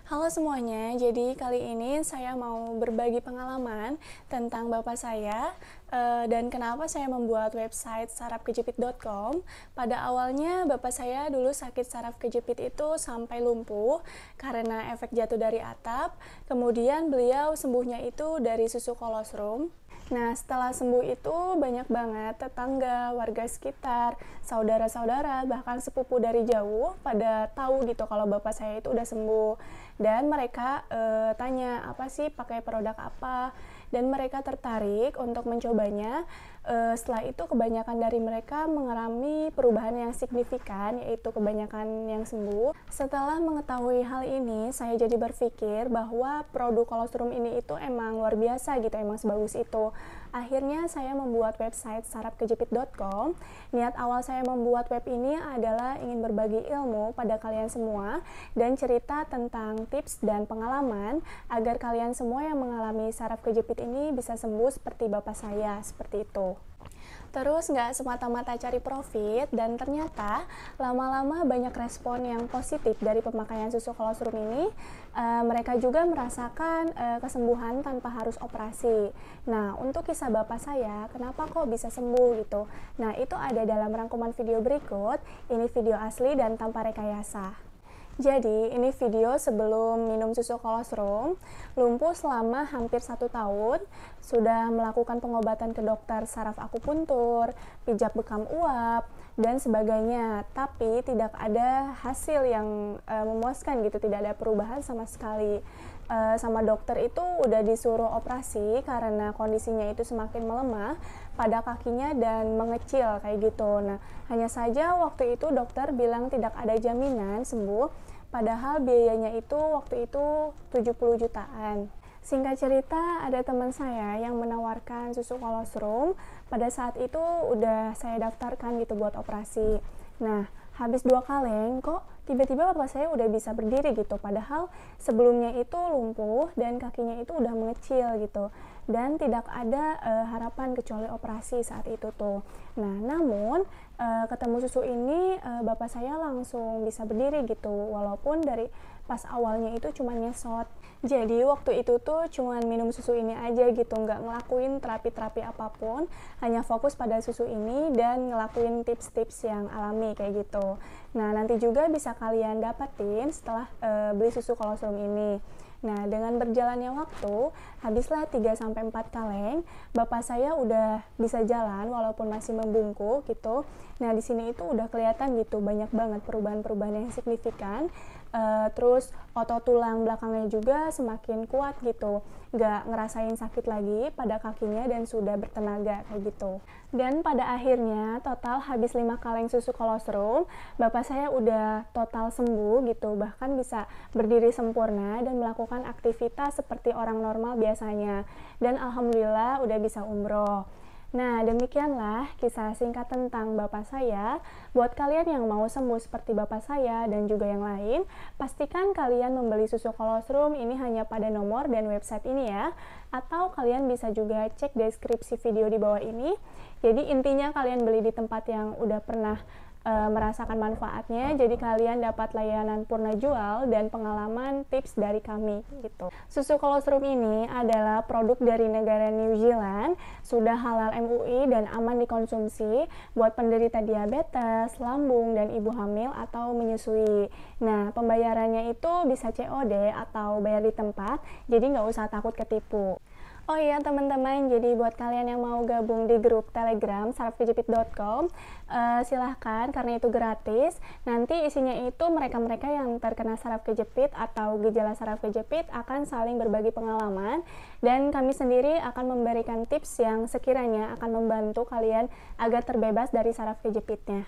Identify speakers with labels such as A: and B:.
A: Halo semuanya, jadi kali ini saya mau berbagi pengalaman tentang bapak saya dan kenapa saya membuat website sarafkejepit.com. Pada awalnya bapak saya dulu sakit saraf kejepit itu sampai lumpuh karena efek jatuh dari atap, kemudian beliau sembuhnya itu dari susu kolostrum. Nah, setelah sembuh itu banyak banget tetangga, warga sekitar, saudara-saudara, bahkan sepupu dari jauh pada tahu gitu kalau bapak saya itu udah sembuh. Dan mereka tanya, apa sih pakai produk apa? Dan mereka tertarik untuk mencobanya. Setelah itu kebanyakan dari mereka mengalami perubahan yang signifikan, yaitu kebanyakan yang sembuh. Setelah mengetahui hal ini, saya jadi berpikir bahwa produk kolostrum ini itu emang luar biasa gitu, emang sebagus itu. Akhirnya saya membuat website sarafkejepit.com. Niat awal saya membuat web ini adalah ingin berbagi ilmu pada kalian semua dan cerita tentang tips dan pengalaman agar kalian semua yang mengalami saraf kejepit ini bisa sembuh seperti bapak saya, seperti itu. Terus nggak semata-mata cari profit, dan ternyata lama-lama banyak respon yang positif dari pemakaian susu kolostrum ini. Mereka juga merasakan kesembuhan tanpa harus operasi. Nah, untuk kisah bapak saya, kenapa kok bisa sembuh gitu? Nah, itu ada dalam rangkuman video berikut. Ini video asli dan tanpa rekayasa. Jadi, ini video sebelum minum susu kolostrum, lumpuh selama hampir 1 tahun, sudah melakukan pengobatan ke dokter saraf akupuntur, pijat bekam uap, dan sebagainya. Tapi tidak ada hasil yang memuaskan gitu, tidak ada perubahan sama sekali. Sama dokter itu udah disuruh operasi karena kondisinya itu semakin melemah pada kakinya dan mengecil kayak gitu. Nah, hanya saja waktu itu dokter bilang tidak ada jaminan sembuh, padahal biayanya itu waktu itu 70 jutaan. Singkat cerita, ada teman saya yang menawarkan susu kolostrum. Pada saat itu udah saya daftarkan gitu buat operasi. Nah, habis 2 kaleng kok tiba-tiba bapak saya udah bisa berdiri gitu, padahal sebelumnya itu lumpuh dan kakinya itu udah mengecil gitu, dan tidak ada harapan kecuali operasi saat itu tuh. Nah, namun ketemu susu ini bapak saya langsung bisa berdiri gitu, walaupun dari pas awalnya itu cuma nyesot. Jadi waktu itu tuh cuma minum susu ini aja gitu, nggak ngelakuin terapi-terapi apapun, hanya fokus pada susu ini dan ngelakuin tips-tips yang alami kayak gitu. Nah, nanti juga bisa kalian dapetin setelah beli susu kolostrum ini. Nah, dengan berjalannya waktu, habislah 3-4 kaleng, bapak saya udah bisa jalan walaupun masih membungkuk gitu. Nah, di sini itu udah kelihatan gitu banyak banget perubahan-perubahan yang signifikan. Terus otot tulang belakangnya juga semakin kuat gitu, nggak ngerasain sakit lagi pada kakinya dan sudah bertenaga kayak gitu. Dan pada akhirnya total habis 5 kaleng susu kolostrum, bapak saya udah total sembuh gitu, bahkan bisa berdiri sempurna dan melakukan aktivitas seperti orang normal biasanya. Dan alhamdulillah udah bisa umroh. Nah, demikianlah kisah singkat tentang bapak saya. Buat kalian yang mau sembuh seperti bapak saya dan juga yang lain, pastikan kalian membeli susu kolostrum ini hanya pada nomor dan website ini ya. Atau kalian bisa juga cek deskripsi video di bawah ini. Jadi intinya kalian beli di tempat yang udah pernah merasakan manfaatnya, jadi kalian dapat layanan purna jual dan pengalaman tips dari kami gitu. Susu kolostrum ini adalah produk dari negara New Zealand, sudah halal MUI dan aman dikonsumsi buat penderita diabetes, lambung, dan ibu hamil atau menyusui. Nah, pembayarannya itu bisa COD atau bayar di tempat, jadi nggak usah takut ketipu. Oh iya teman-teman, jadi buat kalian yang mau gabung di grup Telegram sarafkejepit.com, silahkan karena itu gratis. Nanti isinya itu mereka-mereka yang terkena saraf kejepit atau gejala saraf kejepit akan saling berbagi pengalaman, dan kami sendiri akan memberikan tips yang sekiranya akan membantu kalian agar terbebas dari saraf kejepitnya.